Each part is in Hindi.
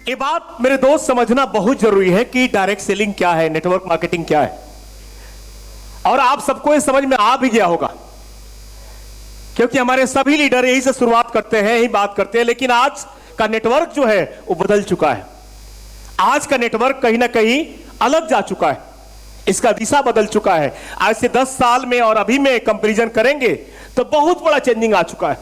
ये बात मेरे दोस्त समझना बहुत जरूरी है कि डायरेक्ट सेलिंग क्या है, नेटवर्क मार्केटिंग क्या है। और आप सबको ये समझ में आ भी गया होगा, क्योंकि हमारे सभी लीडर यही से शुरुआत करते हैं, यही बात करते हैं। लेकिन आज का नेटवर्क जो है वो बदल चुका है। आज का नेटवर्क कहीं ना कहीं अलग जा चुका है, इसका दिशा बदल चुका है। आज से 10 साल में और अभी में कंपैरिजन करेंगे तो बहुत बड़ा चेंजिंग आ चुका है।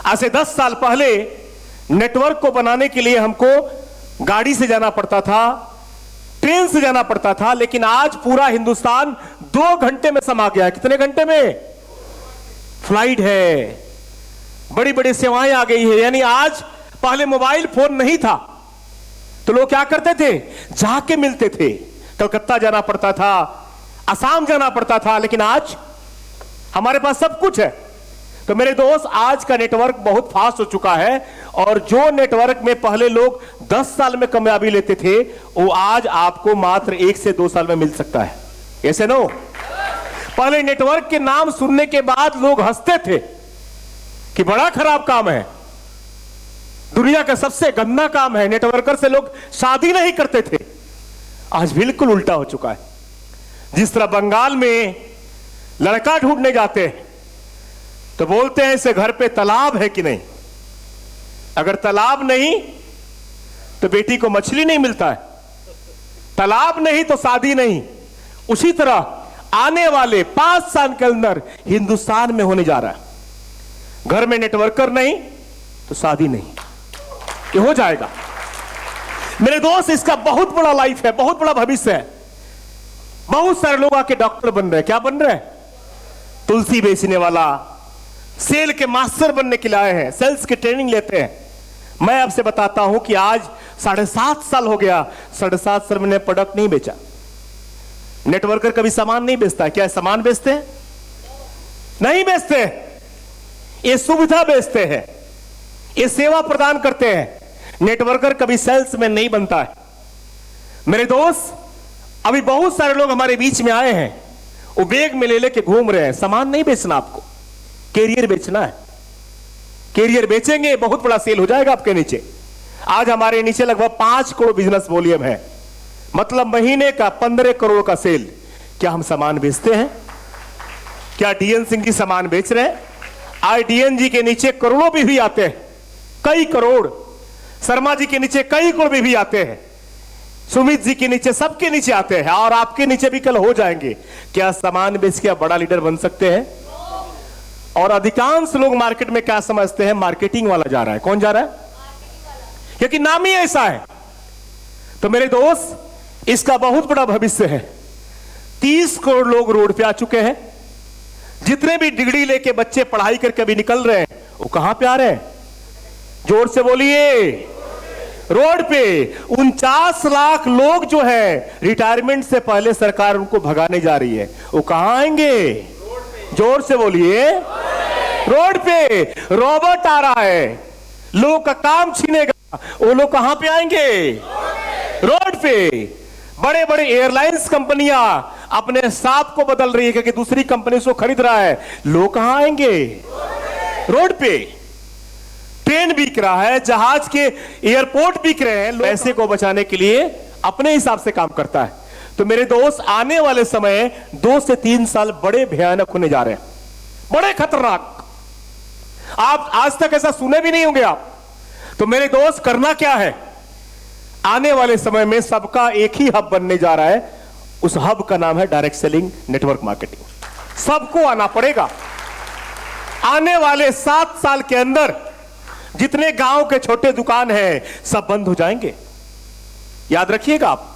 आज से 10 साल पहले नेटवर्क को बनाने के लिए हमको गाड़ी से जाना पड़ता था, ट्रेन से जाना पड़ता था, लेकिन आज पूरा हिंदुस्तान 2 घंटे में समा गया है। कितने घंटे में? फ्लाइट है, बड़ी बड़ी सेवाएं आ गई है। यानी आज पहले मोबाइल फोन नहीं था तो लोग क्या करते थे, जाके मिलते थे। कलकत्ता जाना पड़ता था, असम जाना पड़ता था, लेकिन आज हमारे पास सब कुछ है। तो मेरे दोस्त, आज का नेटवर्क बहुत फास्ट हो चुका है, और जो नेटवर्क में पहले लोग 10 साल में कामयाबी लेते थे वो आज आपको मात्र 1 से 2 साल में मिल सकता है। ऐसे नो, पहले नेटवर्क के नाम सुनने के बाद लोग हंसते थे कि बड़ा खराब काम है, दुनिया का सबसे गंदा काम है, नेटवर्कर से लोग शादी नहीं करते थे। आज बिल्कुल उल्टा हो चुका है। जिस तरह बंगाल में लड़का ढूंढने जाते हैं तो बोलते हैं इसे घर पे तालाब है कि नहीं, अगर तालाब नहीं तो बेटी को मछली नहीं मिलता है, तालाब नहीं तो शादी नहीं। उसी तरह आने वाले 5 साल के अंदर हिंदुस्तान में होने जा रहा है, घर में नेटवर्कर नहीं तो शादी नहीं, ये हो जाएगा। मेरे दोस्त, इसका बहुत बड़ा लाइफ है, बहुत बड़ा भविष्य है। बहुत सारे लोग आके डॉक्टर बन रहे हैं। क्या बन रहे हैं? तुलसी बेचने वाला, सेल के मास्टर बनने के लिए आए हैं, सेल्स की ट्रेनिंग लेते हैं। मैं आपसे बताता हूं कि आज 7.5 साल हो गया, 7.5 साल मैंने प्रोडक्ट नहीं बेचा। नेटवर्कर कभी सामान नहीं बेचता। क्या सामान बेचते हैं? नहीं बेचते। ये सुविधा बेचते हैं, ये सेवा प्रदान करते हैं। नेटवर्कर कभी सेल्स में नहीं बनता है। मेरे दोस्त, अभी बहुत सारे लोग हमारे बीच में आए हैं, वो बैग में ले लेके घूम रहे हैं। सामान नहीं बेचना, आपको कैरियर बेचना है। कैरियर बेचेंगे, बहुत बड़ा सेल हो जाएगा आपके नीचे। आज हमारे नीचे लगभग 5 करोड़ बिजनेस वॉल्यूम है, मतलब महीने का 15 करोड़ का सेल। क्या हम सामान बेचते हैं? क्या डीएन सिंह जी सामान बेच रहे हैं? आज डीएन जी के नीचे करोड़ों भी आते हैं, कई करोड़। शर्मा जी के नीचे कई करोड़ भी आते हैं, सुमित जी के नीचे, सबके नीचे आते हैं, और आपके नीचे भी कल हो जाएंगे। क्या सामान बेच के आप बड़ा लीडर बन सकते हैं? और अधिकांश लोग मार्केट में क्या समझते हैं, मार्केटिंग वाला जा रहा है। कौन जा रहा है? क्योंकि नाम ही ऐसा है। तो मेरे दोस्त, इसका बहुत बड़ा भविष्य है। 30 करोड़ लोग रोड पे आ चुके हैं। जितने भी डिग्री लेके बच्चे पढ़ाई करके अभी निकल रहे हैं, वो कहां पे आ रहे हैं? जोर से बोलिए। रोड पे 49 लाख लोग जो है रिटायरमेंट से पहले सरकार उनको भगाने जा रही है। वो कहां आएंगे? जोर से बोलिए। रोड पे रोबोट आ रहा है, लोगों का काम छीनेगा। वो लोग कहां पे आएंगे? रोड पे। बड़े बड़े एयरलाइंस कंपनियां अपने स्टाफ को बदल रही है क्योंकि दूसरी कंपनी उसको खरीद रहा है। लोग कहां आएंगे? रोड पे। ट्रेन बिक रहा है, जहाज के एयरपोर्ट बिक रहे हैं। पैसे को बचाने के लिए अपने हिसाब से काम करता है। तो मेरे दोस्त, आने वाले समय 2 से 3 साल बड़े भयानक होने जा रहे हैं, बड़े खतरनाक। आप आज तक ऐसा सुने भी नहीं होंगे आप। तो मेरे दोस्त, करना क्या है? आने वाले समय में सबका एक ही हब बनने जा रहा है। उस हब का नाम है डायरेक्ट सेलिंग, नेटवर्क मार्केटिंग। सबको आना पड़ेगा। आने वाले 7 साल के अंदर जितने गांव के छोटे दुकान हैं सब बंद हो जाएंगे। याद रखिएगा आप,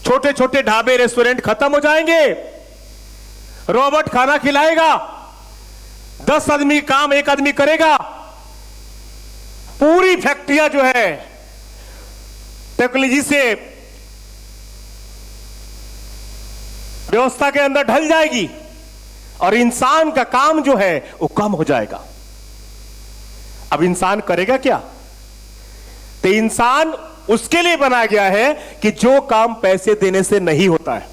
छोटे छोटे ढाबे, रेस्टोरेंट खत्म हो जाएंगे। रोबोट खाना खिलाएगा, 10 आदमी काम 1 आदमी करेगा। पूरी फैक्ट्रियां जो है टेक्नोलॉजी से व्यवस्था के अंदर ढल जाएगी, और इंसान का काम जो है वो कम हो जाएगा। अब इंसान करेगा क्या? तो इंसान उसके लिए बनाया गया है कि जो काम पैसे देने से नहीं होता है।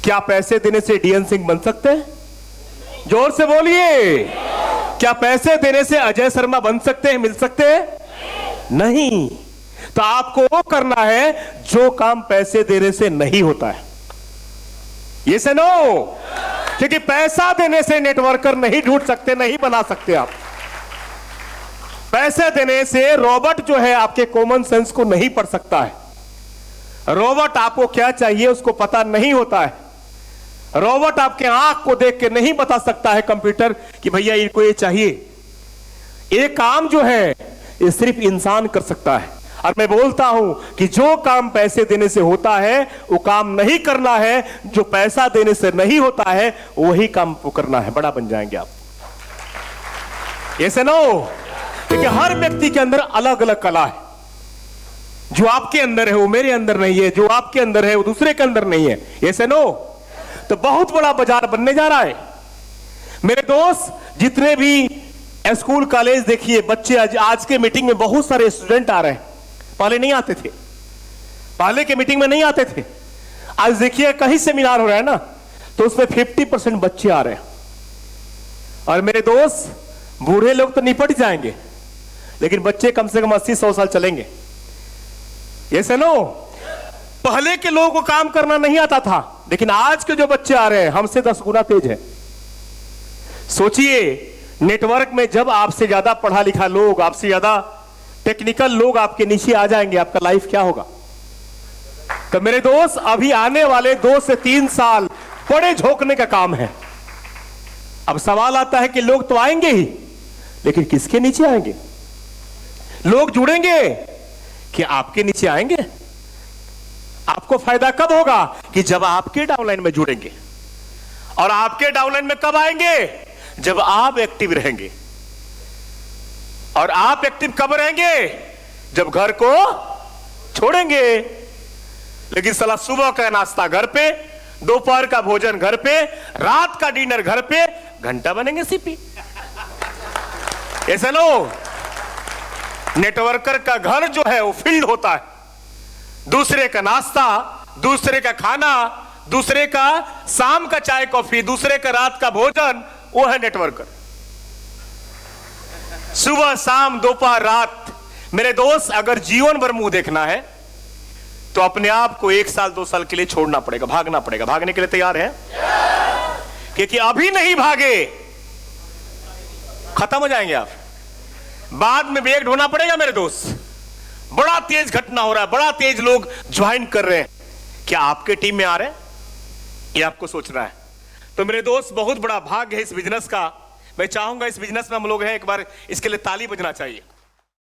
क्या पैसे देने से डीएन सिंह बन सकते हैं? जोर से बोलिए। क्या पैसे देने से अजय शर्मा बन सकते हैं, मिल सकते हैं? नहीं। तो आपको वो करना है जो काम पैसे देने से नहीं होता है। ये से नो, क्योंकि पैसा देने से नेटवर्कर नहीं ढूंढ सकते, नहीं बना सकते आप। पैसे देने से रोबोट जो है आपके कॉमन सेंस को नहीं पढ़ सकता है। रोबोट आपको क्या चाहिए उसको पता नहीं होता है। रोबोट आपके आंख को देख के नहीं बता सकता है कंप्यूटर कि भैया इनको ये चाहिए। ये काम जो है ये सिर्फ इंसान कर सकता है। और मैं बोलता हूं कि जो काम पैसे देने से होता है वो काम नहीं करना है, जो पैसा देने से नहीं होता है वही काम को करना है। बड़ा बन जाएंगे आप। ऐसे नो, क्योंकि हर व्यक्ति के अंदर अलग अलग कला है। जो आपके अंदर है वो मेरे अंदर नहीं है, जो आपके अंदर है वो दूसरे के अंदर नहीं है। ऐसे नो, तो बहुत बड़ा बाजार बनने जा रहा है मेरे दोस्त। जितने भी स्कूल कॉलेज देखिए, बच्चे आज के मीटिंग में बहुत सारे स्टूडेंट आ रहे हैं। पहले नहीं आते थे, पहले के मीटिंग में नहीं आते थे। आज देखिए कहीं सेमिनार हो रहा है ना, तो उसमें 50% बच्चे आ रहे हैं। और मेरे दोस्त, बूढ़े लोग तो निपट जाएंगे, लेकिन बच्चे कम से कम 80-100 साल चलेंगे। ऐसे नो, पहले के लोगों को काम करना नहीं आता था, लेकिन आज के जो बच्चे आ रहे हैं हमसे 10 गुना तेज है। सोचिए, नेटवर्क में जब आपसे ज्यादा पढ़ा लिखा लोग, आपसे ज्यादा टेक्निकल लोग आपके नीचे आ जाएंगे, आपका लाइफ क्या होगा? तो मेरे दोस्त, अभी आने वाले 2 से 3 साल बड़े झोंकने का काम है। अब सवाल आता है कि लोग तो आएंगे ही, लेकिन किसके नीचे आएंगे? लोग जुड़ेंगे कि आपके नीचे आएंगे? आपको फायदा कब होगा? कि जब आपके डाउनलाइन में जुड़ेंगे। और आपके डाउनलाइन में कब आएंगे? जब आप एक्टिव रहेंगे। और आप एक्टिव कब रहेंगे? जब घर को छोड़ेंगे। लेकिन साला सुबह का नाश्ता घर पे, दोपहर का भोजन घर पे, रात का डिनर घर पे, घंटा बनेंगे सीपी। ऐसा लो, नेटवर्कर का घर जो है वो फील्ड होता है। दूसरे का नाश्ता, दूसरे का खाना, दूसरे का शाम का चाय कॉफी, दूसरे का रात का भोजन, वो है नेटवर्कर। सुबह शाम दोपहर रात। मेरे दोस्त, अगर जीवन भर मुंह देखना है तो अपने आप को 1 साल 2 साल के लिए छोड़ना पड़ेगा, भागना पड़ेगा। भागने के लिए तैयार हैं? क्योंकि अभी नहीं भागे खत्म हो जाएंगे आप। बाद में बैग ढोना पड़ेगा मेरे दोस्त। बड़ा तेज घटना हो रहा है, बड़ा तेज लोग ज्वाइन कर रहे हैं। क्या आपके टीम में आ रहे हैं? ये आपको सोचना है। तो मेरे दोस्त, बहुत बड़ा भाग्य है इस बिजनेस का। मैं चाहूंगा इस बिजनेस में हम लोग हैं, एक बार इसके लिए ताली बजना चाहिए।